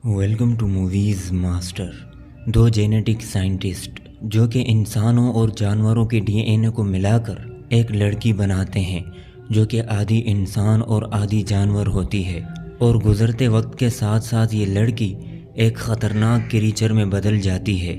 Welcome to movies master. दो genetic scientist जो कि इंसानों और जानवरों के डीएनए को मिलाकर एक लड़की बनाते हैं जो कि आधी इंसान और आधी जानवर होती है, और गुज़रते वक्त के साथ साथ ये लड़की एक ख़तरनाक क्रीचर में बदल जाती है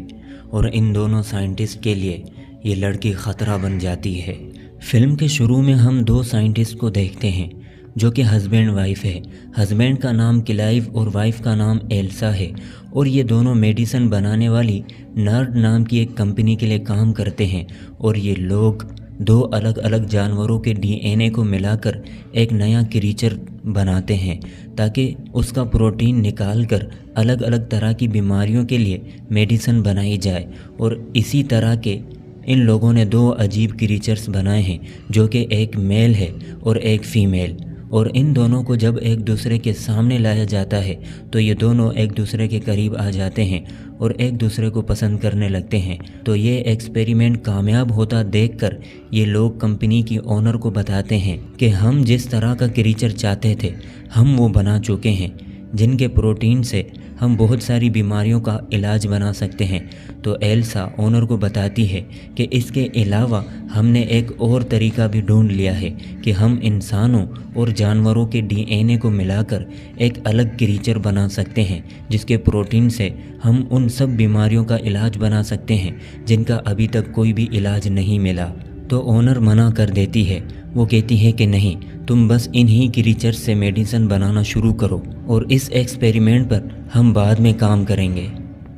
और इन दोनों साइंटिस्ट के लिए ये लड़की ख़तरा बन जाती है। फिल्म के शुरू में हम दो साइंटिस्ट को देखते हैं जो कि हस्बैंड वाइफ है। हस्बैंड का नाम क्लाइव और वाइफ का नाम एल्सा है, और ये दोनों मेडिसिन बनाने वाली नर्ड नाम की एक कंपनी के लिए काम करते हैं। और ये लोग दो अलग अलग जानवरों के डीएनए को मिलाकर एक नया क्रीचर बनाते हैं ताकि उसका प्रोटीन निकाल कर अलग अलग तरह की बीमारियों के लिए मेडिसिन बनाई जाए। और इसी तरह के इन लोगों ने दो अजीब क्रीचर्स बनाए हैं जो कि एक मेल है और एक फ़ीमेल। और इन दोनों को जब एक दूसरे के सामने लाया जाता है तो ये दोनों एक दूसरे के करीब आ जाते हैं और एक दूसरे को पसंद करने लगते हैं। तो ये एक्सपेरिमेंट कामयाब होता देखकर ये लोग कंपनी की ओनर को बताते हैं कि हम जिस तरह का क्रीचर चाहते थे हम वो बना चुके हैं, जिनके प्रोटीन से हम बहुत सारी बीमारियों का इलाज बना सकते हैं। तो एल्सा ओनर को बताती है कि इसके अलावा हमने एक और तरीका भी ढूंढ लिया है कि हम इंसानों और जानवरों के डीएनए को मिलाकर एक अलग क्रीचर बना सकते हैं जिसके प्रोटीन से हम उन सब बीमारियों का इलाज बना सकते हैं जिनका अभी तक कोई भी इलाज नहीं मिला। तो ओनर मना कर देती है। वो कहती है कि नहीं, तुम बस इन्हीं क्रीचर्स से मेडिसिन बनाना शुरू करो और इस एक्सपेरिमेंट पर हम बाद में काम करेंगे।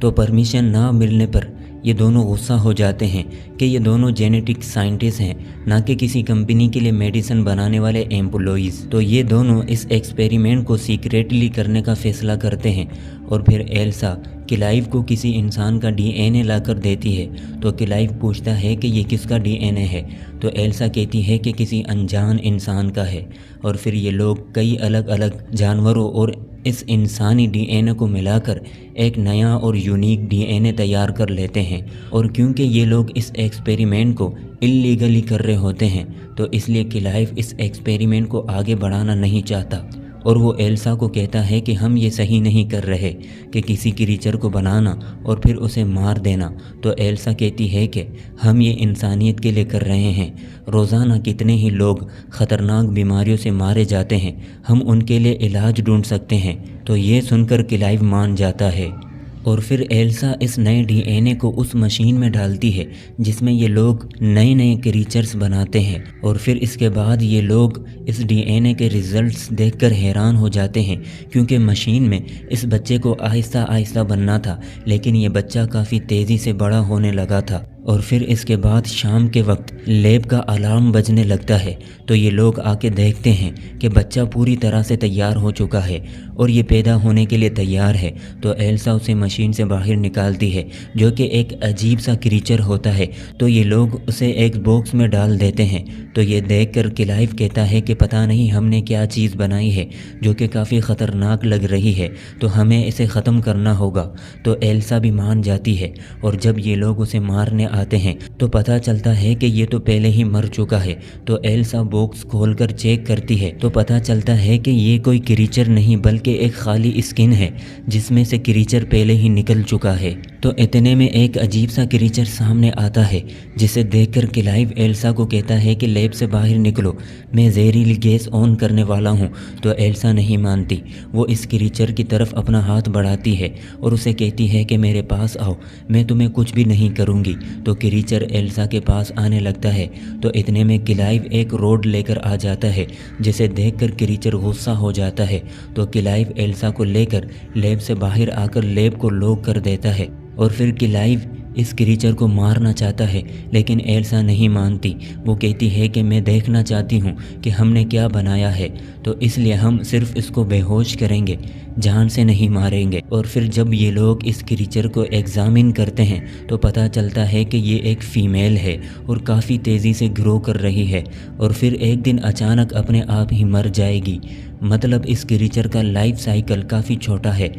तो परमिशन ना मिलने पर ये दोनों गुस्सा हो जाते हैं कि ये दोनों जेनेटिक साइंटिस्ट हैं, ना कि किसी कंपनी के लिए मेडिसिन बनाने वाले एम्प्लॉइज़। तो ये दोनों इस एक्सपेरिमेंट को सीक्रेटली करने का फ़ैसला करते हैं। और फिर एल्सा क्लाइव को किसी इंसान का डीएनए लाकर देती है। तो क्लाइव पूछता है कि ये किसका डीएनए है। तो एल्सा कहती है कि किसी अनजान इंसान का है। और फिर ये लोग कई अलग अलग जानवरों और इस इंसानी डीएनए को मिलाकर एक नया और यूनिक डीएनए तैयार कर लेते हैं। और क्योंकि ये लोग इस एक्सपेरिमेंट को इल्लीगली कर रहे होते हैं तो इसलिए क्लाइव इस एक्सपेरिमेंट को आगे बढ़ाना नहीं चाहता, और वो एल्सा को कहता है कि हम ये सही नहीं कर रहे कि किसी क्रीचर को बनाना और फिर उसे मार देना। तो एल्सा कहती है कि हम ये इंसानियत के लिए कर रहे हैं। रोज़ाना कितने ही लोग ख़तरनाक बीमारियों से मारे जाते हैं, हम उनके लिए इलाज ढूंढ सकते हैं। तो ये सुनकर क्लाइव मान जाता है। और फिर एल्सा इस नए डीएनए को उस मशीन में डालती है जिसमें ये लोग नए नए क्रीचर्स बनाते हैं। और फिर इसके बाद ये लोग इस डीएनए के रिज़ल्ट्स देखकर हैरान हो जाते हैं, क्योंकि मशीन में इस बच्चे को आहिस्ता आहिस्ता बनना था, लेकिन ये बच्चा काफ़ी तेज़ी से बड़ा होने लगा था। और फिर इसके बाद शाम के वक्त लैब का अलार्म बजने लगता है। तो ये लोग आके देखते हैं कि बच्चा पूरी तरह से तैयार हो चुका है और ये पैदा होने के लिए तैयार है। तो एल्सा उसे मशीन से बाहर निकालती है जो कि एक अजीब सा क्रीचर होता है। तो ये लोग उसे एक बॉक्स में डाल देते हैं। तो ये देखकर क्लाइव कहता है कि पता नहीं हमने क्या चीज़ बनाई है जो कि काफ़ी ख़तरनाक लग रही है, तो हमें इसे ख़त्म करना होगा। तो एल्सा भी मान जाती है। और जब ये लोग उसे मारने आते हैं तो पता चलता है कि ये तो पहले ही मर चुका है। तो एल्सा बॉक्स खोलकर चेक करती है तो पता चलता है कि ये कोई क्रीचर नहीं बल्कि एक खाली स्किन है जिसमें से क्रीचर पहले ही निकल चुका है। तो इतने में एक अजीब सा क्रीचर सामने आता है जिसे देखकर क्लाइव एल्सा को कहता है कि लैब से बाहर निकलो, मैं जहरीली गैस ऑन करने वाला हूँ। तो एल्सा नहीं मानती। वो इस क्रीचर की तरफ अपना हाथ बढ़ाती है और उसे कहती है कि मेरे पास आओ, मैं तुम्हें कुछ भी नहीं करूँगी। तो क्रीचर एल्सा के पास आने लगता है। तो इतने में क्लाइव एक रोड लेकर आ जाता है जिसे देखकर क्रीचर गुस्सा हो जाता है। तो क्लाइव एल्सा को लेकर लैब से बाहर आकर लैब को लॉक कर देता है। और फिर क्लाइव इस क्रीचर को मारना चाहता है, लेकिन एल्सा नहीं मानती। वो कहती है कि मैं देखना चाहती हूँ कि हमने क्या बनाया है, तो इसलिए हम सिर्फ इसको बेहोश करेंगे, जान से नहीं मारेंगे। और फिर जब ये लोग इस क्रीचर को एग्ज़ामिन करते हैं तो पता चलता है कि ये एक फ़ीमेल है और काफ़ी तेज़ी से ग्रो कर रही है और फिर एक दिन अचानक अपने आप ही मर जाएगी। मतलब इस क्रीचर का लाइफ साइकिल काफ़ी छोटा है।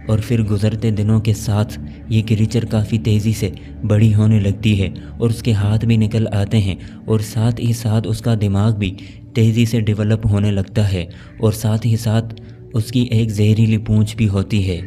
और फिर गुज़रते दिनों के साथ ये क्रीचर काफ़ी तेज़ी से बड़ी होने लगती है और उसके हाथ भी निकल आते हैं और साथ ही साथ उसका दिमाग भी तेज़ी से डेवलप होने लगता है और साथ ही साथ उसकी एक जहरीली पूंछ भी होती है।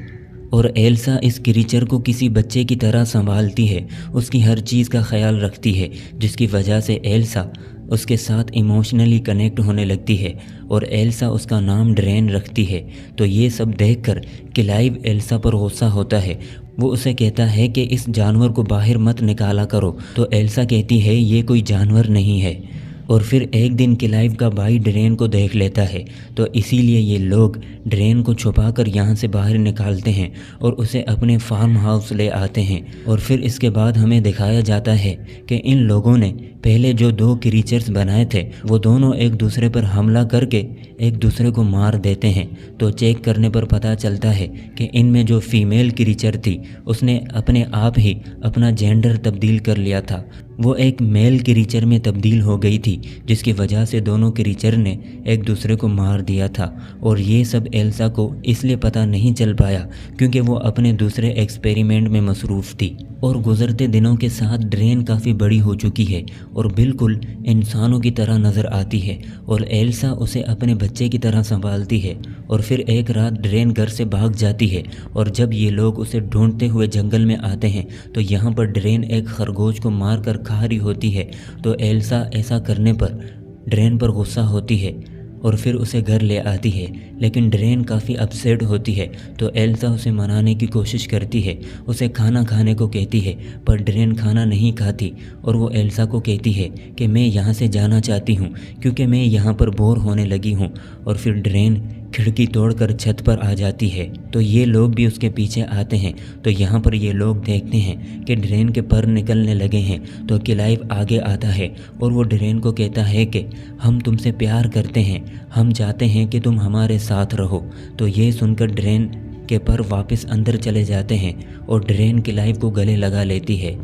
और एल्सा इस क्रीचर को किसी बच्चे की तरह संभालती है, उसकी हर चीज़ का ख्याल रखती है, जिसकी वजह से एल्सा उसके साथ इमोशनली कनेक्ट होने लगती है और एल्सा उसका नाम ड्रेन रखती है। तो ये सब देखकर क्लाइव एल्सा पर गुस्सा होता है। वो उसे कहता है कि इस जानवर को बाहर मत निकाला करो, तो एल्सा कहती है ये कोई जानवर नहीं है। और फिर एक दिन क्लाइव का भाई ड्रेन को देख लेता है, तो इसीलिए ये लोग ड्रेन को छुपाकर यहाँ से बाहर निकालते हैं और उसे अपने फार्म हाउस ले आते हैं। और फिर इसके बाद हमें दिखाया जाता है कि इन लोगों ने पहले जो 2 क्रीचर्स बनाए थे वो दोनों एक दूसरे पर हमला करके एक दूसरे को मार देते हैं। तो चेक करने पर पता चलता है कि इनमें जो फीमेल क्रीचर थी उसने अपने आप ही अपना जेंडर तब्दील कर लिया था, वो एक मेल क्रीचर में तब्दील हो गई थी, जिसकी वजह से दोनों क्रीचर ने एक दूसरे को मार दिया था। और ये सब एल्सा को इसलिए पता नहीं चल पाया क्योंकि वो अपने दूसरे एक्सपेरिमेंट में मसरूफ़ थी। और गुज़रते दिनों के साथ ड्रेन काफ़ी बड़ी हो चुकी है और बिल्कुल इंसानों की तरह नज़र आती है और एल्सा उसे अपने बच्चे की तरह संभालती है। और फिर एक रात ड्रेन घर से भाग जाती है और जब ये लोग उसे ढूंढते हुए जंगल में आते हैं तो यहाँ पर ड्रेन एक खरगोश को मार कर खा रही होती है। तो एल्सा ऐसा करने पर ड्रेन पर गुस्सा होती है और फिर उसे घर ले आती है, लेकिन ड्रेन काफ़ी अपसेट होती है। तो एल्सा उसे मनाने की कोशिश करती है, उसे खाना खाने को कहती है, पर ड्रेन खाना नहीं खाती और वो एल्सा को कहती है कि मैं यहाँ से जाना चाहती हूँ क्योंकि मैं यहाँ पर बोर होने लगी हूँ। और फिर ड्रेन खिड़की तोड़कर छत पर आ जाती है, तो ये लोग भी उसके पीछे आते हैं। तो यहाँ पर ये लोग देखते हैं कि ड्रेन के पर निकलने लगे हैं। तो क्लाइव आगे आता है और वो ड्रेन को कहता है कि हम तुमसे प्यार करते हैं, हम चाहते हैं कि तुम हमारे साथ रहो। तो ये सुनकर ड्रेन के पर वापस अंदर चले जाते हैं और ड्रेन क्लाइव को गले लगा लेती है।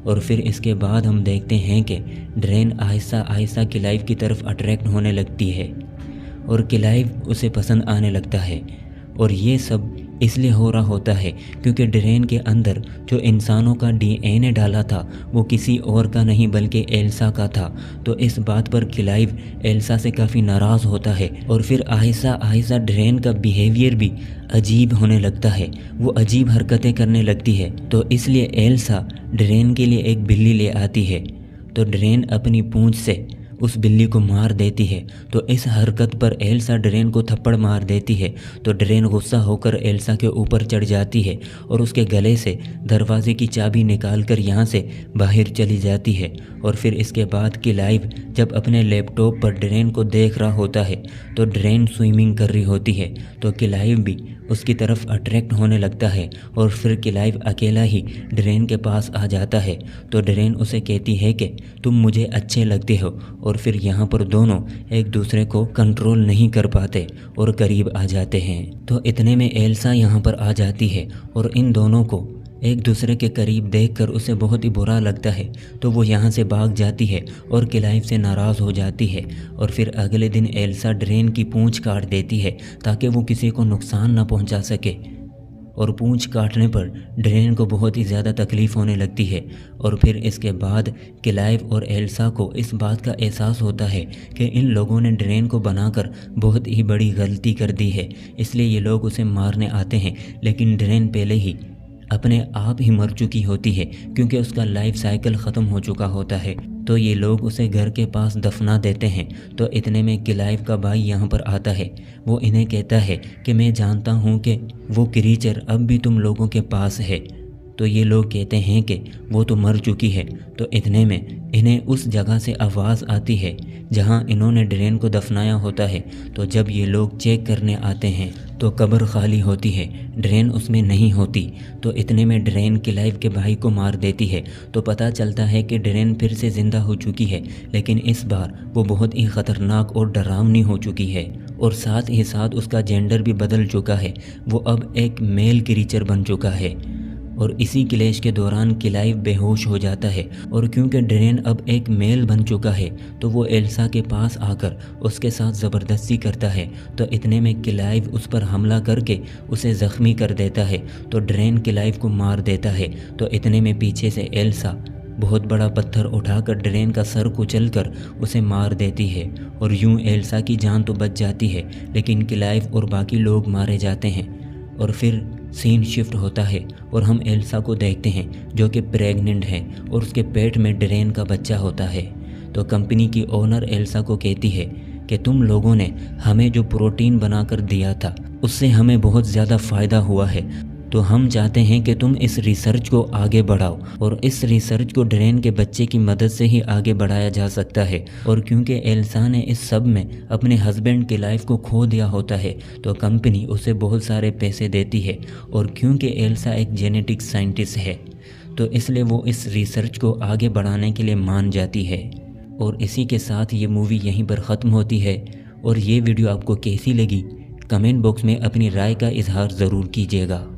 और फिर इसके बाद हम देखते हैं कि ड्रेन आहिस्ता आहिस्ता क्लाइव की तरफ अट्रैक्ट होने लगती है और क्लाइव उसे पसंद आने लगता है। और ये सब इसलिए हो रहा होता है क्योंकि ड्रेन के अंदर जो इंसानों का DNA डाला था वो किसी और का नहीं बल्कि एल्सा का था। तो इस बात पर क्लाइव एल्सा से काफ़ी नाराज़ होता है और फिर आहिस्ता आहिस्ता ड्रेन का बिहेवियर भी अजीब होने लगता है, वो अजीब हरकतें करने लगती है। तो इसलिए एल्सा ड्रेन के लिए एक बिल्ली ले आती है, तो ड्रेन अपनी पूंछ से उस बिल्ली को मार देती है। तो इस हरकत पर एल्सा ड्रेन को थप्पड़ मार देती है। तो ड्रेन गुस्सा होकर एल्सा के ऊपर चढ़ जाती है और उसके गले से दरवाजे की चाबी निकालकर यहाँ से बाहर चली जाती है। और फिर इसके बाद क्लाइव जब अपने लैपटॉप पर ड्रेन को देख रहा होता है तो ड्रेन स्विमिंग कर रही होती है, तो क्लाइव भी उसकी तरफ अट्रैक्ट होने लगता है और फिर क्लाइव अकेला ही ड्रेन के पास आ जाता है। तो ड्रेन उसे कहती है कि तुम मुझे अच्छे लगते हो। और फिर यहाँ पर दोनों एक दूसरे को कंट्रोल नहीं कर पाते और करीब आ जाते हैं। तो इतने में एल्सा यहाँ पर आ जाती है और इन दोनों को एक दूसरे के करीब देखकर उसे बहुत ही बुरा लगता है। तो वो यहाँ से भाग जाती है और क्लाइव से नाराज़ हो जाती है। और फिर अगले दिन एल्सा ड्रेन की पूंछ काट देती है ताकि वो किसी को नुकसान ना पहुँचा सके। और पूंछ काटने पर ड्रेन को बहुत ही ज़्यादा तकलीफ़ होने लगती है। और फिर इसके बाद क्लाइव और एल्सा को इस बात का एहसास होता है कि इन लोगों ने ड्रेन को बनाकर बहुत ही बड़ी गलती कर दी है, इसलिए ये लोग उसे मारने आते हैं। लेकिन ड्रेन पहले ही अपने आप ही मर चुकी होती है क्योंकि उसका लाइफ साइकिल ख़त्म हो चुका होता है। तो ये लोग उसे घर के पास दफना देते हैं। तो इतने में क्लाइव का भाई यहाँ पर आता है, वो इन्हें कहता है कि मैं जानता हूँ कि वो क्रीचर अब भी तुम लोगों के पास है। तो ये लोग कहते हैं कि वो तो मर चुकी है। तो इतने में इन्हें उस जगह से आवाज़ आती है जहाँ इन्होंने ड्रेन को दफनाया होता है। तो जब ये लोग चेक करने आते हैं तो कब्र खाली होती है, ड्रेन उसमें नहीं होती। तो इतने में ड्रेन क्लाइव के भाई को मार देती है। तो पता चलता है कि ड्रेन फिर से ज़िंदा हो चुकी है, लेकिन इस बार वो बहुत ही ख़तरनाक और डरावनी हो चुकी है और साथ ही साथ उसका जेंडर भी बदल चुका है, वो अब एक मेल क्रीचर बन चुका है। और इसी क्लैश के दौरान क्लाइव बेहोश हो जाता है और क्योंकि ड्रेन अब एक मेल बन चुका है तो वो एल्सा के पास आकर उसके साथ ज़बरदस्ती करता है। तो इतने में क्लाइव उस पर हमला करके उसे ज़ख्मी कर देता है। तो ड्रेन क्लाइव को मार देता है। तो इतने में पीछे से एल्सा बहुत बड़ा पत्थर उठाकर ड्रेन का सर कुचलकर उसे मार देती है और यूं एल्सा की जान तो बच जाती है, लेकिन क्लाइव और बाकी लोग मारे जाते हैं। और फिर سین شفٹ ہوتا ہے اور ہم ایلسا کو دیکھتے ہیں جو کہ پریگننٹ ہے اور اس کے پیٹ میں ڈرین کا بچہ ہوتا ہے۔ تو کمپنی کی اونر ایلسا کو کہتی ہے کہ تم لوگوں نے ہمیں جو پروٹین بنا کر دیا تھا اس سے ہمیں بہت زیادہ فائدہ ہوا ہے، تو ہم چاہتے ہیں کہ تم اس ریسرچ کو آگے بڑھاؤ، اور اس ریسرچ کو ڈرین کے بچے کی مدد سے ہی آگے بڑھایا جا سکتا ہے۔ اور کیونکہ ایلسا نے اس سب میں اپنے ہسبینڈ کی لائف کو کھو دیا ہوتا ہے تو کمپنی اسے بہت سارے پیسے دیتی ہے، اور کیونکہ ایلسا ایک جینیٹک سائنٹسٹ ہے تو اس لیے وہ اس ریسرچ کو آگے بڑھانے کے لیے مان جاتی ہے۔ اور اسی کے ساتھ یہ مووی یہیں پر ختم ہوتی ہے۔ اور یہ ویڈیو آپ کو کیسی لگی کمنٹ باکس میں اپنی رائے کا اظہار ضرور کیجیے گا۔